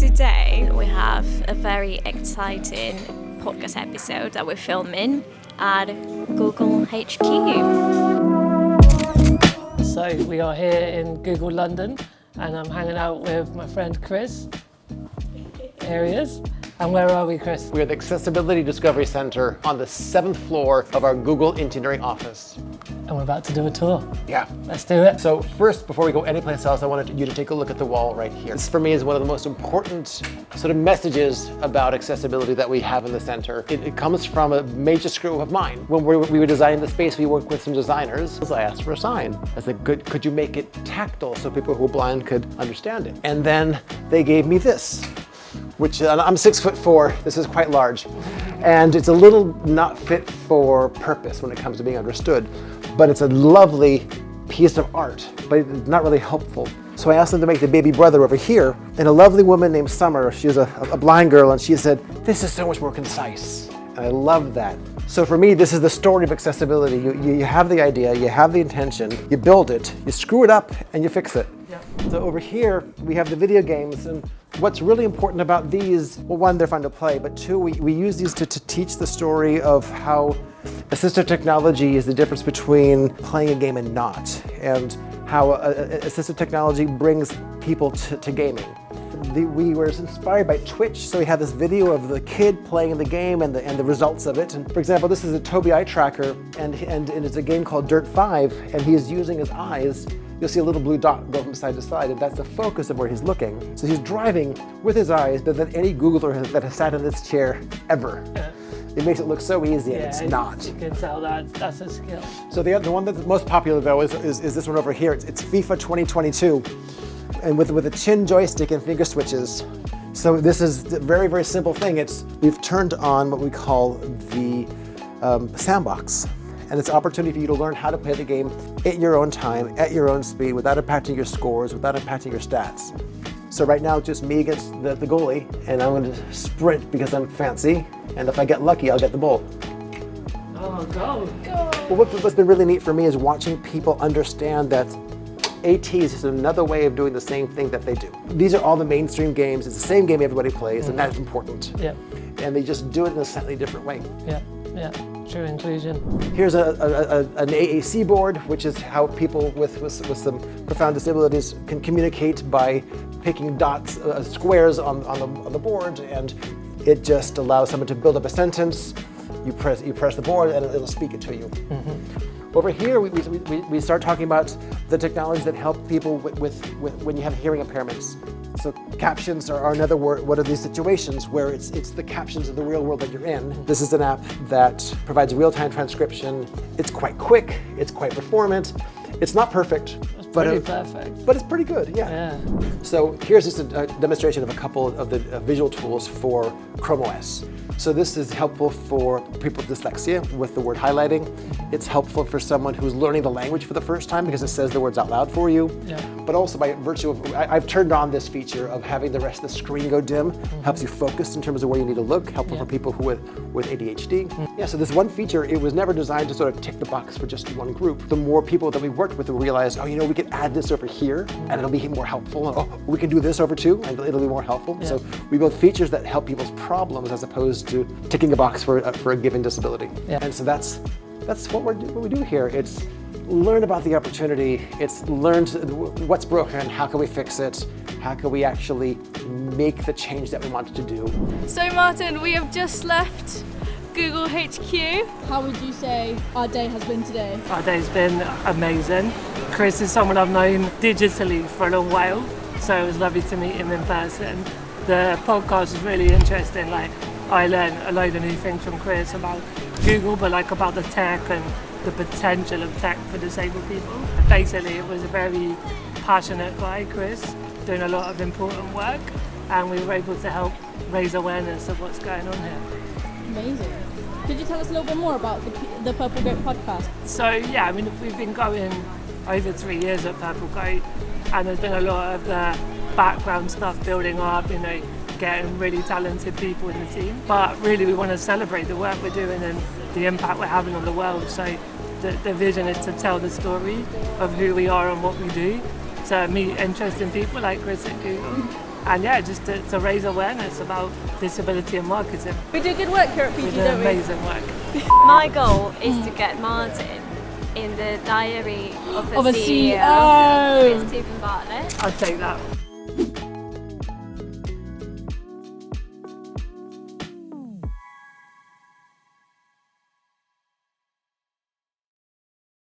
today we have a very exciting podcast episode that we're filming at Google HQ. So we are here in Google London and I'm hanging out with my friend Chris. Here he is. And where are we, Chris? We're at the Accessibility Discovery Center on the 7th floor of our Google engineering office. And we're about to do a tour. Yeah. Let's do it. So first, before we go anyplace else, I wanted you to take a look at the wall right here. This for me is one of the most important sort of messages about accessibility that we have in the center. It comes from a major screw of mine. When we were designing the space, we worked with some designers. I asked for a sign. I said, could you make it tactile so people who are blind could understand it? And then they gave me this, which I'm 6'4", this is quite large. And it's a little not fit for purpose when it comes to being understood, but it's a lovely piece of art, but it's not really helpful. So I asked them to make the baby brother over here, and a lovely woman named Summer, she was a blind girl, and she said, this is so much more concise. And I love that. So for me, this is the story of accessibility. You have the idea, you have the intention, you build it, you screw it up, and you fix it. Yeah. So over here, we have the video games, and what's really important about these, well, one, they're fun to play, but two, we use these to teach the story of how assistive technology is the difference between playing a game and not, and how assistive technology brings people to gaming. We were inspired by Twitch, so we had this video of the kid playing the game and the results of it. And for example, this is a Tobii eye tracker, and it's a game called Dirt 5, and he is using his eyes. You'll see a little blue dot go from side to side, and that's the focus of where he's looking. So he's driving with his eyes better than any Googler that has sat in this chair ever. Yeah. It makes it look so easy, and it's not. You can tell that's a skill. So the one that's most popular though is this one over here. It's FIFA 2022. And with a chin joystick and finger switches. So this is a very, very simple thing. We've turned on what we call the sandbox. And it's an opportunity for you to learn how to play the game at your own time, at your own speed, without impacting your scores, without impacting your stats. So right now, it's just me against the goalie, and I'm going to sprint because I'm fancy. And if I get lucky, I'll get the ball. Oh, go! Well, what's been really neat for me is watching people understand that AT is just another way of doing the same thing that they do. These are all the mainstream games. It's the same game everybody plays, and that's important. Yeah. And they just do it in a slightly different way. Yeah, yeah. True inclusion. Here's an AAC board, which is how people with some profound disabilities can communicate by picking dots, squares on the board, and it just allows someone to build up a sentence. You press the board, and it'll speak it to you. Mm-hmm. Over here, we start talking about the technologies that help people with when you have hearing impairments. So captions are another word. What are these situations where it's the captions of the real world that you're in? This is an app that provides real-time transcription. It's quite quick. It's quite performant. It's not perfect. Perfect. But it's pretty good, yeah. So here's just a demonstration of a couple of the visual tools for Chrome OS. So this is helpful for people with dyslexia with the word highlighting. It's helpful for someone who's learning the language for the first time because it says the words out loud for you. Yeah. But also by virtue of, I've turned on this feature of having the rest of the screen go dim. Helps you focus in terms of where you need to look, helpful for people who with ADHD. Yeah, so this one feature, it was never designed to sort of tick the box for just one group. The more people that we worked with, we realized, oh, we can add this over here and it'll be more helpful. Oh, we can do this over too and it'll be more helpful. Yeah. So we build features that help people's problems as opposed to ticking a box for a given disability. Yeah. And so that's what we do here. It's learn about the opportunity. It's learn what's broken, how can we fix it, how can we actually make the change that we wanted to do. So Martyn, we have just left Google HQ. How would you say our day has been today? Our day's been amazing. Chris is someone I've known digitally for a long while, so it was lovely to meet him in person. The podcast is really interesting. I learned a load of new things from Chris about Google, but about the tech and the potential of tech for disabled people. Basically, it was a very passionate guy, Chris, doing a lot of important work, and we were able to help raise awareness of what's going on here. Amazing. Could you tell us a little bit more about the Purple Goat podcast? So yeah, we've been going over 3 years at Purple Goat, and there's been a lot of the background stuff building up, getting really talented people in the team. But really we want to celebrate the work we're doing and the impact we're having on the world. So the vision is to tell the story of who we are and what we do, to meet interesting people like Chris at Google, And yeah, just to raise awareness about disability and marketing. We do good work here at We PG, do don't we? amazing work. My goal is to get Martyn in the diary of a Of a CEO CEO. with Stephen Bartlett. I'd take that.